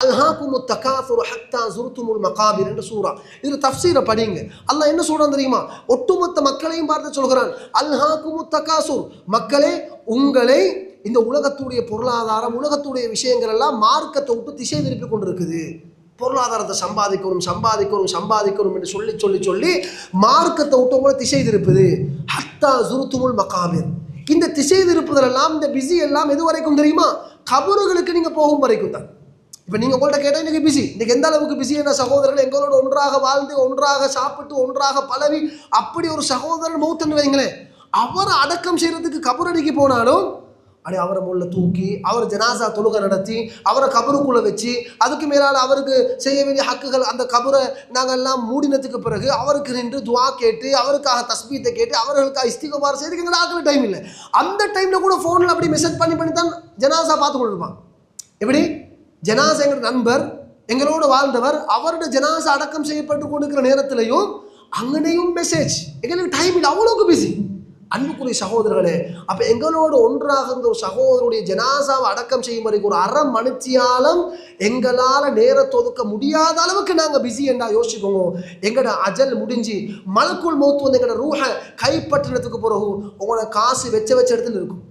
அல்ஹாகுமுத் தகாசுரு ஹத்தா ஸுர்துமுல் மகாபிர் என்ற சூரா. இது தஃப்சீரை படிங்க. அல்லாஹ் என்ன சொல்றான் தெரியுமா? ஒட்டுமொத்த மக்களையும் பார்த்து சொல்கிறான், அல்ஹாகுமுத் தகாசுர், மக்களே உங்களை இந்த உலகத்துடைய பொருளாதாரம், உலகத்துடைய விஷயங்கள் எல்லாம் மார்க்கத்தை விட்டு திசை திருப்பி கொண்டிருக்குது. பொருளாதாரத்தை சம்பாதிக்கணும் சம்பாதிக்கணும் சம்பாதிக்கணும் என்று சொல்லி சொல்லி சொல்லி மார்க்கத்தை விட்டு உங்களை திசை திருப்புது. ஹத்தா ஸுர்துமுல் மகாபிர். இந்த திசை திருப்புதல் எல்லாம், இந்த பிஸி எல்லாம் எது வரைக்கும் தெரியுமா? கபறுகளுக்கு நீங்க போகும் வரைக்கும் தான். இப்போ நீங்கள் உங்கள்கிட்ட கேட்டால் இன்றைக்கி பிஸி, இன்றைக்கி எந்த அளவுக்கு பிஸி என்ற சகோதரர்கள் எங்களோட ஒன்றாக வாழ்ந்து ஒன்றாக சாப்பிட்டு ஒன்றாக பழவி அப்படி ஒரு சகோதரர் மௌத்தன்னு வைங்களேன், அவரை அடக்கம் செய்கிறதுக்கு கபரடிக்கு போனாலும் அப்படி அவரை முள்ள தூக்கி அவர் ஜனாசா தொழுகை நடத்தி அவரை கபருக்குள்ளே வச்சு அதுக்கு மேலால் அவருக்கு செய்ய வேண்டிய ஹக்குகள், அந்த கபரை நாங்கள் எல்லாம் மூடினத்துக்கு பிறகு அவருக்கு நின்று துவா கேட்டு அவருக்காக தஸ்பீத்தை கேட்டு அவர்களுக்காக இஸ்திக்பார் செய்யறதுக்கு எங்களை ஆக்கிற டைம் இல்லை. அந்த டைமில் கூட ஃபோனில் அப்படி மெசேஜ் பண்ணி தான் ஜனாசா பார்த்து கொண்டிருப்பான். எப்படி ஜனாசா எங்கள் நண்பர் எங்களோடு வாழ்ந்தவர் அவருடைய ஜனாசா அடக்கம் செய்யப்பட்டு கொண்டிருக்கிற நேரத்திலையும் அங்கனையும் மெசேஜ், எங்களுக்கு டைம் இல்லை, அவ்வளோக்கு பிஸி. அன்புக்குரிய சகோதரர்களே, அப்போ எங்களோடு ஒன்றாக இருந்த ஒரு சகோதரருடைய ஜனாசாவை அடக்கம் செய்யும் வரைக்கும் ஒரு அரை மணித்தியாலம் எங்களால் நேரத்தை ஒதுக்க முடியாத அளவுக்கு நாங்கள் பிஸி என்றா யோசிச்சுக்கோங்க. எங்களோட அஜல் முடிஞ்சு மலக்குள் மௌத்து வந்து எங்களோட ரூஹை கைப்பற்றினதுக்கு பிறகு உங்களோட காசு வச்ச இடத்துல இருக்கும்.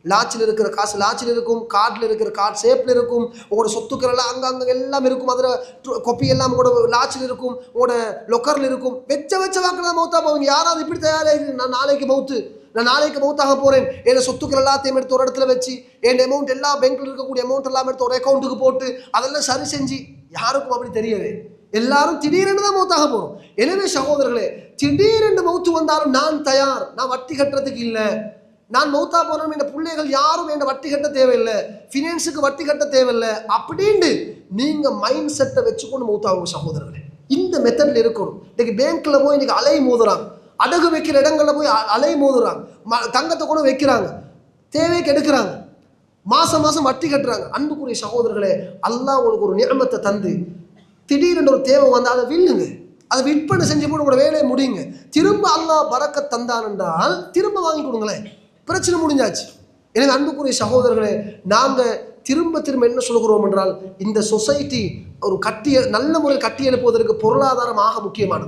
லாட்சில் இருக்கிற காசு லாட்சில் இருக்கும், கார்டில் இருக்கிற கார்டு சேப்பில் இருக்கும், உங்களோட சொத்துக்கள் எல்லாம் அங்கங்கே எல்லாம் இருக்கும், அதில் கொப்பி எல்லாம் உங்களோட லாட்சில் இருக்கும், உங்களோட லொக்கரில் இருக்கும். வச்ச வாக்கில் தான் மௌத்தாக போவீங்க. யாராவது இப்படி தயாராக நான் நாளைக்கு மௌத்தாக போகிறேன், என் சொத்துக்கள் எல்லாத்தையும் எடுத்து ஒரு இடத்துல வச்சு என் அமௌண்ட் எல்லா பேங்க்கில் இருக்கக்கூடிய அமௌண்ட் எல்லாம் எடுத்து ஒரு அக்கௌண்ட்டுக்கு போட்டு அதெல்லாம் சரி செஞ்சு, யாருக்கும் அப்படி தெரியவே. எல்லாரும் திடீரென்று தான் மௌத்தாக போகிறோம். எனவே சகோதரர்களே, திடீரென்று மௌத்து வந்தாலும் நான் தயார், நான் வட்டி கட்டுறதுக்கு இல்லை. நான் மௌத்தா போனோம், என் பிள்ளைகள் யாரும் என்ன வட்டி கட்ட தேவையில்லை, ஃபினான்ஸுக்கு வட்டி கட்ட தேவையில்லை அப்படின்னு நீங்கள் மைண்ட் செட்டை வச்சுக்கொண்டு மௌத்தாகும் சகோதரர்களே. இந்த மெத்தடில் இருக்கணும். இன்றைக்கி பேங்க்கில் போய் இன்றைக்கி அலை மோதுறாங்க, அடகு வைக்கிற இடங்களில் போய் அலை மோதுறாங்க, தங்கத்தை கூட வைக்கிறாங்க, தேவைக்கு எடுக்கிறாங்க, மாதம் வட்டி கட்டுறாங்க. அன்புக்குரிய சகோதரர்களே, அல்லாஹ் உங்களுக்கு ஒரு நியமத்தை தந்து திடீரென்று ஒரு தேவை வந்து அதை வில்லுங்க, அதை விற்பனை செஞ்சு போட்டு உங்களோட வேலையை முடியுங்க. திரும்ப அல்லாஹ் பரக்கத் தந்தான் என்றால் திரும்ப வாங்கி கொடுங்களேன், பிரச்சனை முடிஞ்சாச்சு. எனவே அன்புக்குரிய சகோதரர்களே, நாங்கள் திரும்ப என்ன சொல்கிறோம் என்றால், இந்த சொசைட்டி ஒரு நல்ல முறையில் கட்டி எழுப்புவதற்கு பொருளாதாரமாக முக்கியமானது.